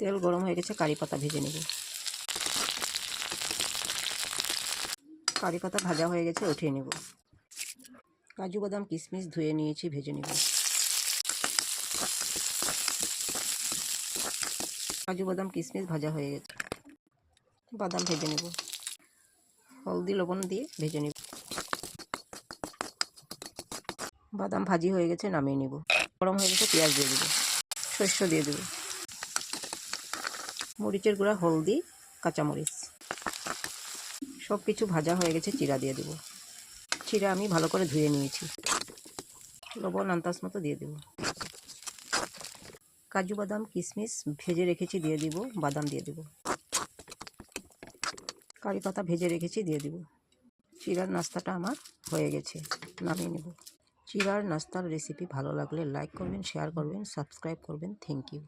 তেল গরম হয়ে গেছে, কারি পাতা ভেজে নেব। কারি পাতা ভাজা হয়ে গেছে, উঠিয়ে নেব। কাজু বাদাম কিশমিশ ধুয়ে নিয়েছি, ভেজে নেব। কাজু বাদাম কিশমিশ ভাজা হয়ে গেছে, বাদাম ভেজে নেব। হলদি লবণ দিয়ে ভেজে নেব। বাদাম ভাজি হয়ে গেছে, নামিয়ে নেব। গরম হয়ে গেছে, পেঁয়াজ দিয়ে দেব, সর্ষে দিয়ে দেব, মরিচের গুঁড়া, হলদি, কাঁচামরিচ, সব কিছু ভাজা হয়ে গেছে। চিড়া দিয়ে দেব। চিড়া আমি ভালো করে ধুয়ে নিয়েছি। লবণ আন্দাজ মতো দিয়ে দেব। কাজু বাদাম কিশমিশ ভেজে রেখেছি, দিয়ে দিব। বাদাম দিয়ে দেব। কারি পাতা ভেজে রেখেছি, দিয়ে দেব। চিড়ার নাস্তাটা আমার হয়ে গেছে, নামিয়ে নেব। চিড়ার নাস্তার রেসিপি ভালো লাগলে লাইক করবেন, শেয়ার করবেন, সাবস্ক্রাইব করবেন। Thank you.